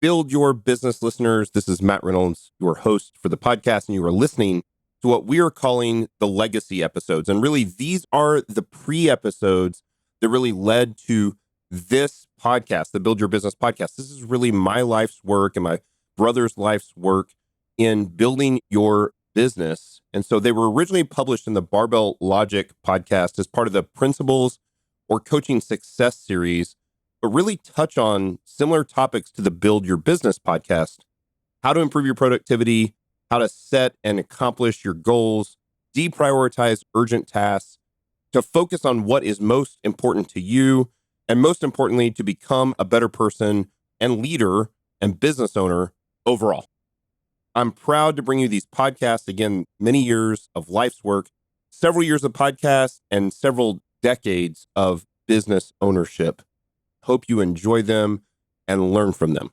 Build Your Business listeners. This is Matt Reynolds, your host for the podcast, and you are listening to what we are calling the legacy episodes. And really, these are the pre-episodes that really led to this podcast, the Build Your Business podcast. This is really my life's work and my brother's life's work in building your business. And so they were originally published in the Barbell Logic podcast as part of the Principles or Coaching Success series, but really touch on similar topics to the Build Your Business podcast: how to improve your productivity, how to set and accomplish your goals, deprioritize urgent tasks, to focus on what is most important to you, and most importantly, to become a better person and leader and business owner overall. I'm proud to bring you these podcasts. Again, many years of life's work, several years of podcasts, and several decades of business ownership. Hope you enjoy them and learn from them.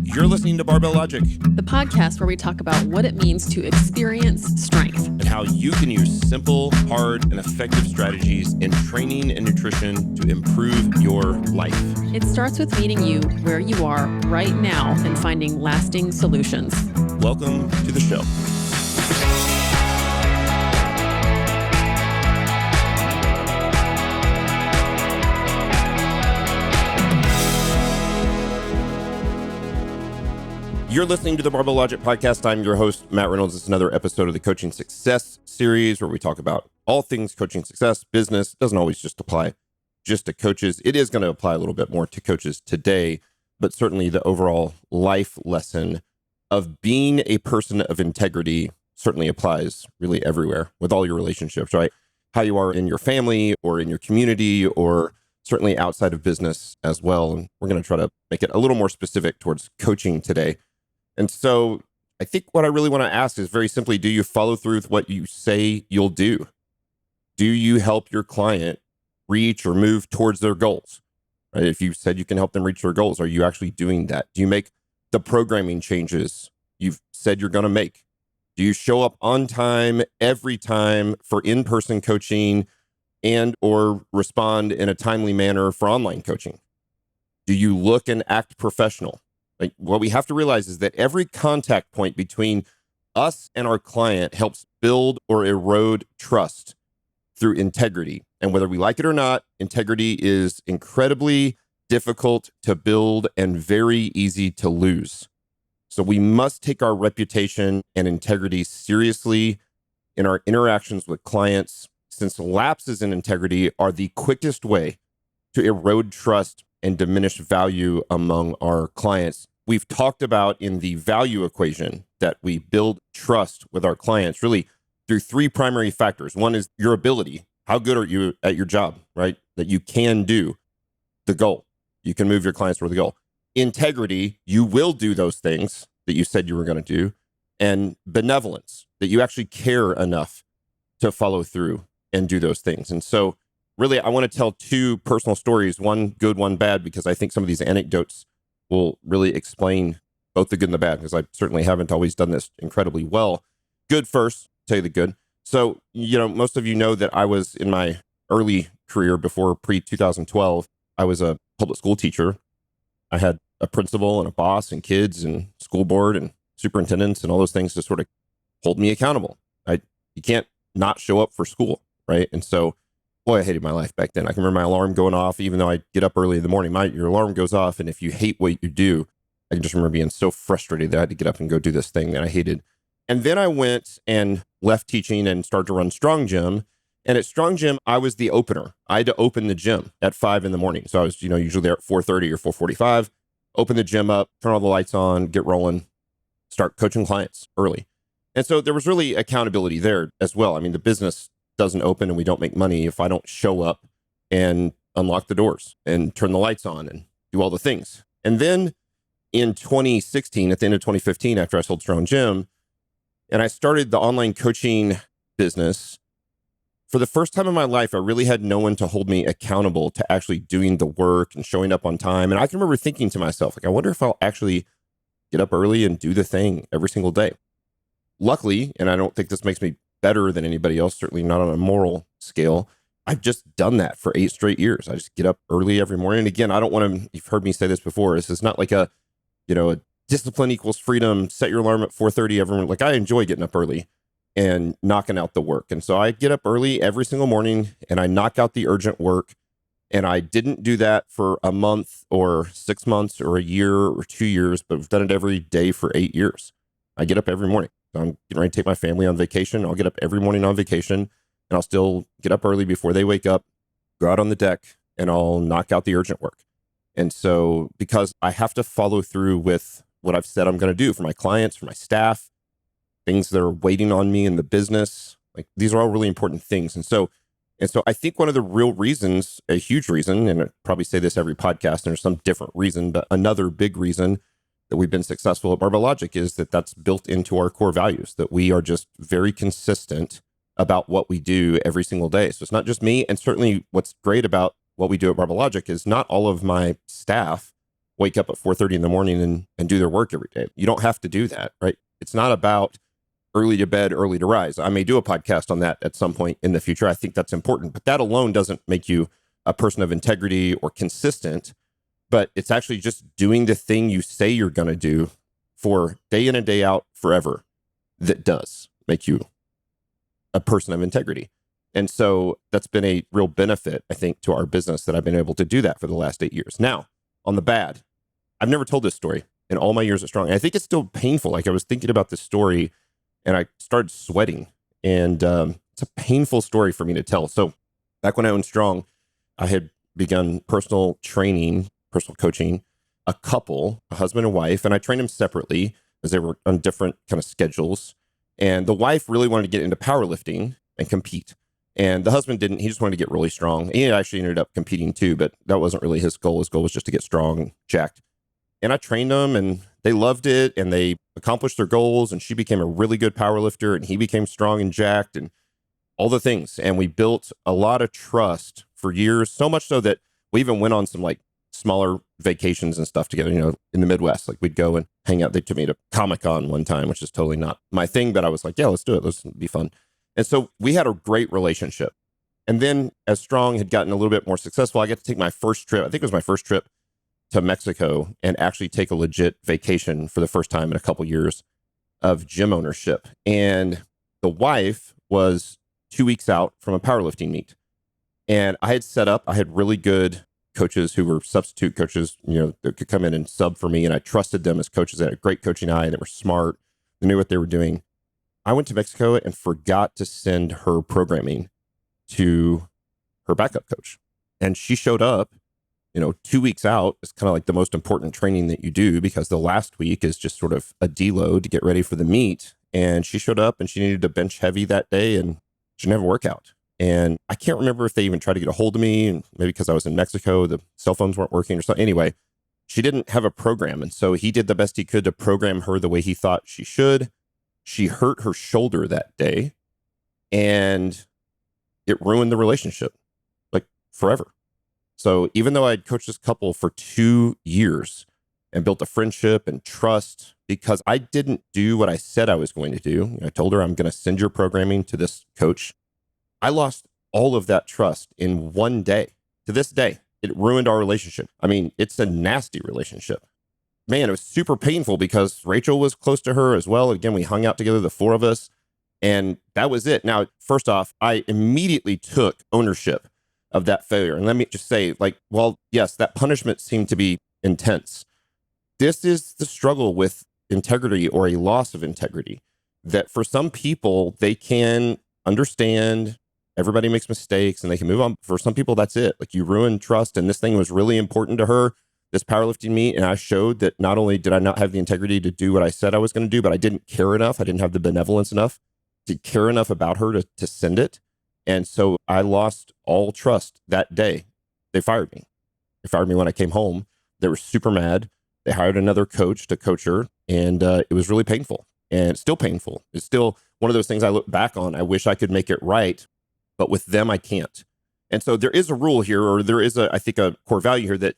You're listening to Barbell Logic, the podcast where we talk about what it means to experience strength and how you can use simple, hard, and effective strategies in training and nutrition to improve your life. It starts with meeting you where you are right now and finding lasting solutions. Welcome to the show. You're listening to the Barbell Logic podcast. I'm your host, Matt Reynolds. It's another episode of the Coaching Success series where we talk about all things coaching success. Business doesn't always just apply just to coaches. It is going to apply a little bit more to coaches today, but certainly the overall life lesson of being a person of integrity certainly applies really everywhere with all your relationships, right? How you are in your family or in your community or certainly outside of business as well. And we're going to try to make it a little more specific towards coaching today. And so I think what I really want to ask is very simply, do you follow through with what you say you'll do? Do you help your client reach or move towards their goals? Right? If you said you can help them reach their goals, are you actually doing that? Do you make the programming changes you've said you're going to make? Do you show up on time every time for in-person coaching and or respond in a timely manner for online coaching? Do you look and act professional? Like, what we have to realize is that every contact point between us and our client helps build or erode trust through integrity. And whether we like it or not, integrity is incredibly difficult to build and very easy to lose. So we must take our reputation and integrity seriously in our interactions with clients, since lapses in integrity are the quickest way to erode trust and diminish value among our clients. We've talked about in the value equation that we build trust with our clients really through three primary factors. One is your ability. How good are you at your job, right? That you can do the goal. You can move your clients toward the goal. Integrity, you will do those things that you said you were going to do. And benevolence, that you actually care enough to follow through and do those things. And so really, I want to tell two personal stories, one good, one bad, because I think some of these anecdotes will really explain both the good and the bad, because I certainly haven't always done this incredibly well. Good first, tell you the good. So, most of you know that I was in my early career before pre-2012, I was a public school teacher. I had a principal and a boss and kids and school board and superintendents and all those things to sort of hold me accountable. You can't not show up for school, right? And so, boy, I hated my life back then. I can remember my alarm going off, even though I get up early in the morning. Your alarm goes off, and if you hate what you do, I can just remember being so frustrated that I had to get up and go do this thing that I hated. And then I went and left teaching and started to run Strong Gym. And at Strong Gym, I was the opener. I had to open the gym at 5 a.m. So I was, usually there at 4:30 or 4:45. Open the gym up, turn all the lights on, get rolling, start coaching clients early. And so there was really accountability there as well. I mean, the business doesn't open and we don't make money if I don't show up and unlock the doors and turn the lights on and do all the things. And then in 2016, at the end of 2015, after I sold Strong Gym, and I started the online coaching business, for the first time in my life, I really had no one to hold me accountable to actually doing the work and showing up on time. And I can remember thinking to myself, I wonder if I'll actually get up early and do the thing every single day. Luckily, and I don't think this makes me better than anybody else, certainly not on a moral scale, I've just done that for 8 straight years. I just get up early every morning. And again, I don't want to, you've heard me say this before. This is not like a discipline equals freedom, set your alarm at 4:30 everyone. Like I enjoy getting up early and knocking out the work. And so I get up early every single morning and I knock out the urgent work. And I didn't do that for a month or 6 months or a year or 2 years, but I've done it every day for 8 years. I get up every morning. So I'm getting ready to take my family on vacation. I'll get up every morning on vacation and I'll still get up early before they wake up, go out on the deck, and I'll knock out the urgent work. And so because I have to follow through with what I've said I'm going to do for my clients, for my staff, things that are waiting on me in the business, like these are all really important things. And so I think one of the real reasons, a huge reason, and I probably say this every podcast, and there's some different reason, but another big reason that we've been successful at Barbell Logic is that that's built into our core values, that we are just very consistent about what we do every single day. So it's not just me. And certainly what's great about what we do at Barbell Logic is not all of my staff wake up at 4:30 in the morning and do their work every day. You don't have to do that, right? It's not about early to bed, early to rise. I may do a podcast on that at some point in the future. I think that's important, but that alone doesn't make you a person of integrity or consistent, but it's actually just doing the thing you say you're going to do for day in and day out forever that does make you a person of integrity. And so that's been a real benefit, I think, to our business that I've been able to do that for the last 8 years. Now, on the bad, I've never told this story in all my years at Strong. And I think it's still painful. Like I was thinking about this story and I started sweating, and it's a painful story for me to tell. So back when I owned Strong, I had begun personal training, personal coaching, a couple, a husband and wife, and I trained them separately as they were on different kind of schedules. And the wife really wanted to get into powerlifting and compete. And the husband didn't. He just wanted to get really strong. He actually ended up competing too, but that wasn't really his goal. His goal was just to get strong and jacked. And I trained them and they loved it and they accomplished their goals. And she became a really good power lifter and he became strong and jacked and all the things. And we built a lot of trust for years, so much so that we even went on some like smaller vacations and stuff together, in the Midwest. Like we'd go and hang out. They took me to Comic-Con one time, which is totally not my thing, but I was like, yeah, let's do it. Let's be fun. And so we had a great relationship. And then as Strong had gotten a little bit more successful, I got to take my first trip. I think it was my first trip to Mexico and actually take a legit vacation for the first time in a couple years of gym ownership. And the wife was 2 weeks out from a powerlifting meet. And I had really good coaches who were substitute coaches, that could come in and sub for me. And I trusted them as coaches. They had a great coaching eye. They were smart. They knew what they were doing. I went to Mexico and forgot to send her programming to her backup coach. And she showed up, 2 weeks out. It's kind of like the most important training that you do because the last week is just sort of a deload to get ready for the meet. And she showed up and she needed to bench heavy that day and she didn't have a workout. And I can't remember if they even tried to get a hold of me, and maybe because I was in Mexico, the cell phones weren't working or something. Anyway, she didn't have a program. And so he did the best he could to program her the way he thought she should. She hurt her shoulder that day and it ruined the relationship, like forever. So even though I'd coached this couple for 2 years and built a friendship and trust because I didn't do what I said I was going to do, I told her I'm going to send your programming to this coach. I lost all of that trust in one day. To this day, it ruined our relationship. I mean, it's a nasty relationship. Man, it was super painful because Rachel was close to her as well. Again, we hung out together, the 4 of us, and that was it. Now, first off, I immediately took ownership of that failure. And let me just say, yes, that punishment seemed to be intense. This is the struggle with integrity or a loss of integrity, that for some people, they can understand everybody makes mistakes and they can move on. For some people, that's it. Like you ruin trust. And this thing was really important to her, this powerlifting meet. And I showed that not only did I not have the integrity to do what I said I was going to do, but I didn't care enough. I didn't have the benevolence enough to care enough about her to send it. And so I lost all trust that day. They fired me. They fired me when I came home. They were super mad. They hired another coach to coach her. And it was really painful and it's still painful. It's still one of those things I look back on. I wish I could make it right, but with them, I can't. And so there is a rule here, or there is I think a core value here that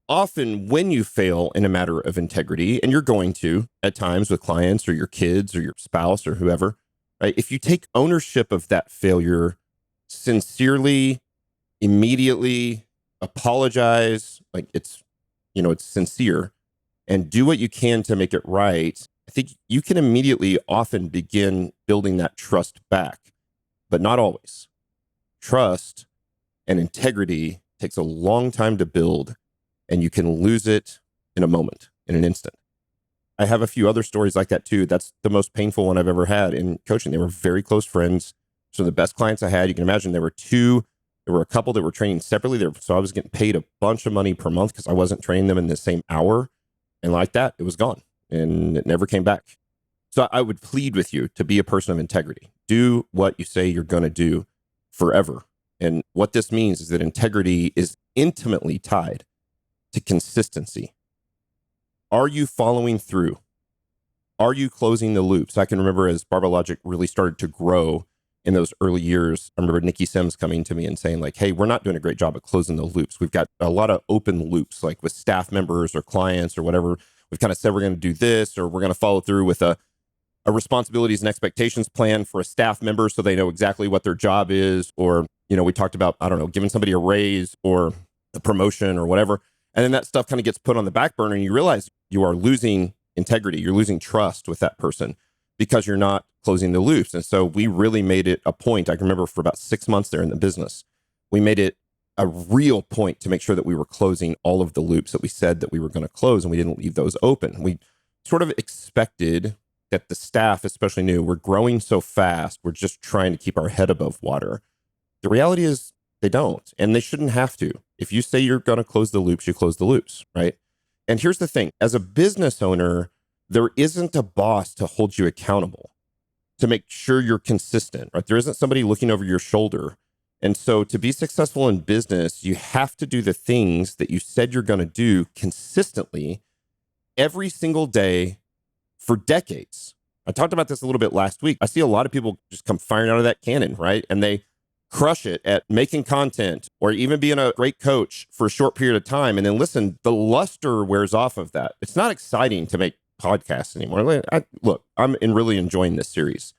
often when you fail in a matter of integrity, and you're going to at times with clients or your kids or your spouse or whoever, right? If you take ownership of that failure sincerely immediately apologize, like it's sincere, and do what you can to make it right, I think you can immediately often begin building that trust back, but not always. Trust and integrity takes a long time to build, and you can lose it in a moment, in an instant. I have a few other stories like that too. That's the most painful one I've ever had in coaching. They were very close friends. So the best clients I had, you can imagine there were a couple that were training separately there. So I was getting paid a bunch of money per month because I wasn't training them in the same hour. And like that, it was gone and it never came back. So I would plead with you to be a person of integrity. Do what you say you're going to do forever. And what this means is that integrity is intimately tied to consistency. Are you following through? Are you closing the loops? I can remember as Barbell Logic really started to grow in those early years, I remember Nikki Sims coming to me and saying like, hey, we're not doing a great job of closing the loops. We've got a lot of open loops, like with staff members or clients or whatever. We've kind of said we're going to do this, or we're going to follow through with a responsibilities and expectations plan for a staff member so they know exactly what their job is. Or, we talked about, I don't know, giving somebody a raise or a promotion or whatever. And then that stuff kind of gets put on the back burner and you realize you are losing integrity. You're losing trust with that person because you're not closing the loops. And so we really made it a point. I can remember for about 6 months there in the business, we made it a real point to make sure that we were closing all of the loops that we said that we were going to close, and we didn't leave those open. We sort of expected that the staff, especially new, we're growing so fast, we're just trying to keep our head above water. The reality is they don't, and they shouldn't have to. If you say you're going to close the loops, you close the loops, right? And here's the thing. As a business owner, there isn't a boss to hold you accountable, to make sure you're consistent, right? There isn't somebody looking over your shoulder. And so to be successful in business, you have to do the things that you said you're going to do consistently every single day for decades. I talked about this a little bit last week. I see a lot of people just come firing out of that cannon, right? And they crush it at making content or even being a great coach for a short period of time. And then listen, the luster wears off of that. It's not exciting to make podcasts anymore. I'm really enjoying this series,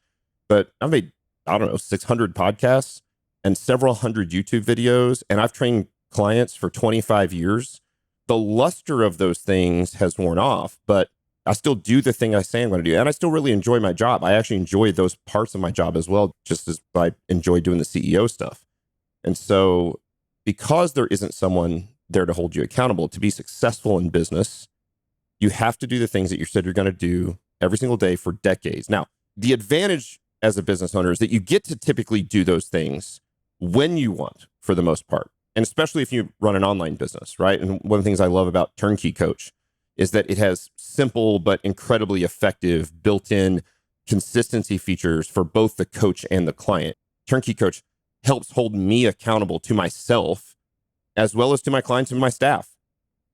but I've made, 600 podcasts and several hundred YouTube videos, and I've trained clients for 25 years. The luster of those things has worn off, but I still do the thing I say I'm going to do. And I still really enjoy my job. I actually enjoy those parts of my job as well, just as I enjoy doing the CEO stuff. And so because there isn't someone there to hold you accountable, to be successful in business, you have to do the things that you said you're going to do every single day for decades. Now, the advantage as a business owner is that you get to typically do those things when you want, for the most part. And especially if you run an online business, right? And one of the things I love about TurnKey Coach is that it has simple but incredibly effective built-in consistency features for both the coach and the client. TurnKey Coach helps hold me accountable to myself as well as to my clients and my staff.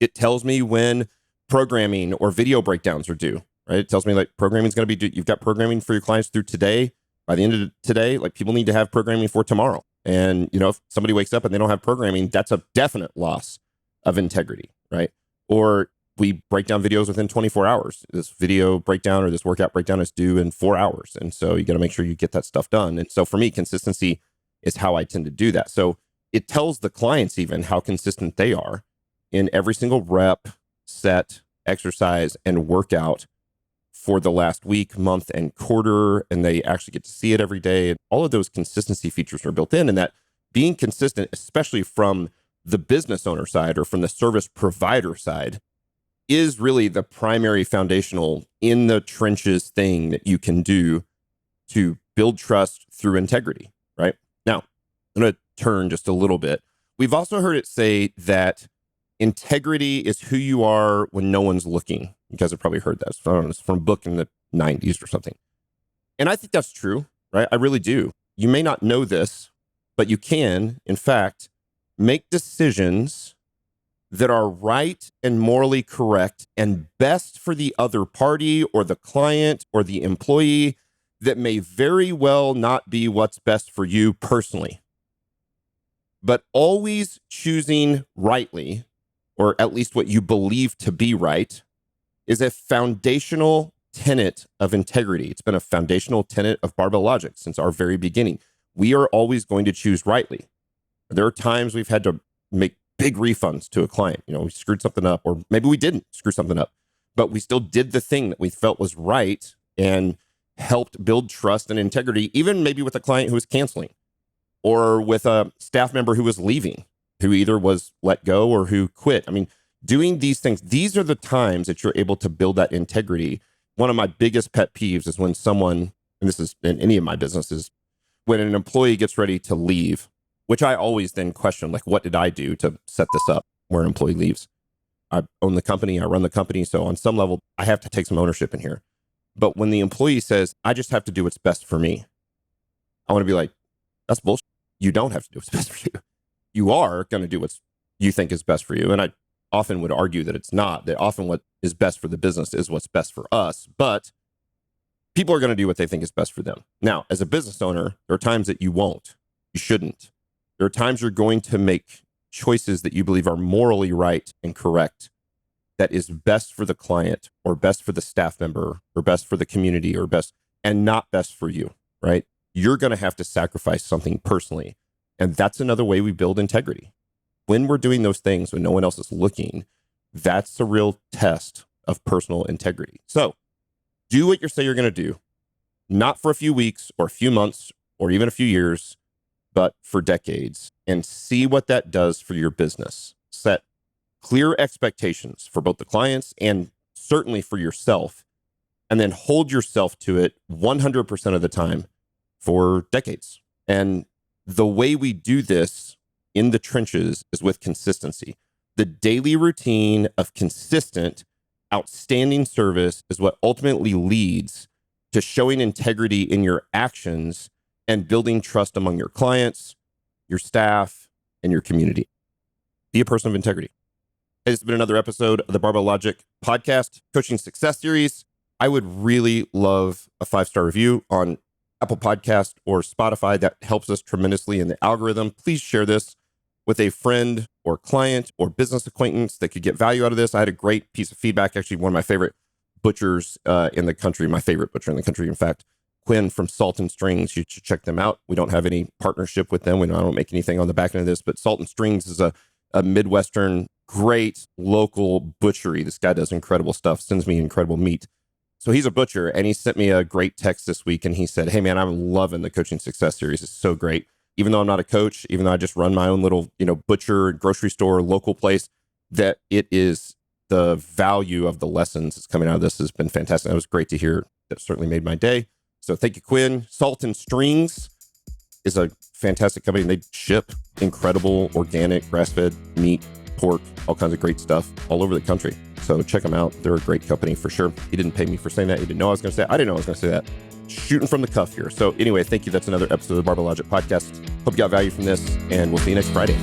It tells me when programming or video breakdowns are due, right? It tells me like programming is going to be due. You've got programming for your clients through today. By the end of today, like people need to have programming for tomorrow. And, if somebody wakes up and they don't have programming, that's a definite loss of integrity, right? Or we break down videos within 24 hours. This video breakdown or this workout breakdown is due in 4 hours. And so you got to make sure you get that stuff done. And so for me, consistency is how I tend to do that. So it tells the clients even how consistent they are in every single rep, set, exercise, and workout for the last week, month, and quarter. And they actually get to see it every day. And all of those consistency features are built in. And that being consistent, especially from the business owner side or from the service provider side, is really the primary foundational in the trenches thing that you can do to build trust through integrity, right? Now, I'm going to turn just a little bit. We've also heard it say that integrity is who you are when no one's looking. You guys have probably heard that. I don't know, it's from a book in the 90s or something. And I think that's true, right? I really do. You may not know this, but you can, in fact, make decisions that are right and morally correct and best for the other party or the client or the employee that may very well not be what's best for you personally. But always choosing rightly, or at least what you believe to be right, is a foundational tenet of integrity. It's been a foundational tenet of Barbell Logic since our very beginning. We are always going to choose rightly. There are times we've had to make big refunds to a client. We screwed something up, or maybe we didn't screw something up, but we still did the thing that we felt was right and helped build trust and integrity, even maybe with a client who was canceling or with a staff member who was leaving, who either was let go or who quit. I mean, doing these things, these are the times that you're able to build that integrity. One of my biggest pet peeves is when someone, and this is in any of my businesses, when an employee gets ready to leave, which I always then question, like, what did I do to set this up where an employee leaves? I own the company, I run the company. So on some level, I have to take some ownership in here. But when the employee says, I just have to do what's best for me, I want to be like, that's bullshit. You don't have to do what's best for you. You are going to do what you think is best for you. And I often would argue that it's not, that often what is best for the business is what's best for us. But people are going to do what they think is best for them. Now, as a business owner, there are times that you won't, you shouldn't. There are times you're going to make choices that you believe are morally right and correct, that is best for the client or best for the staff member or best for the community or best, and not best for you, right? You're going to have to sacrifice something personally. And that's another way we build integrity. When we're doing those things when no one else is looking, that's a real test of personal integrity. So do what you say you're going to do, not for a few weeks or a few months or even a few years, but for decades, and see what that does for your business. Set clear expectations for both the clients and certainly for yourself, and then hold yourself to it 100% of the time for decades. And the way we do this in the trenches is with consistency. The daily routine of consistent, outstanding service is what ultimately leads to showing integrity in your actions and building trust among your clients, your staff, and your community. Be a person of integrity. Hey, this has been another episode of the Barbell Logic podcast, Coaching Success Series. I would really love a 5-star review on Apple Podcast or Spotify. That helps us tremendously in the algorithm. Please share this with a friend or client or business acquaintance that could get value out of this. I had a great piece of feedback. Actually, one of my favorite butchers in the country, my favorite butcher in the country, in fact, Quinn from Salt and Strings. You should check them out. We don't have any partnership with them. I don't make anything on the back end of this, but Salt and Strings is a Midwestern, great local butchery. This guy does incredible stuff, sends me incredible meat. So he's a butcher, and he sent me a great text this week, and he said, hey man, I'm loving the Coaching Success Series. It's so great. Even though I'm not a coach, even though I just run my own little, butcher, grocery store, local place, that it is the value of the lessons that's coming out of this has been fantastic. That was great to hear. That certainly made my day. So thank you, Quinn. Salt and Strings is a fantastic company. They ship incredible organic grass-fed meat, pork, all kinds of great stuff all over the country. So check them out. They're a great company for sure. He didn't pay me for saying that. He didn't know I was going to say that. I didn't know I was going to say that. Shooting from the cuff here. So anyway, thank you. That's another episode of the Barbell Logic podcast. Hope you got value from this, and we'll see you next Friday.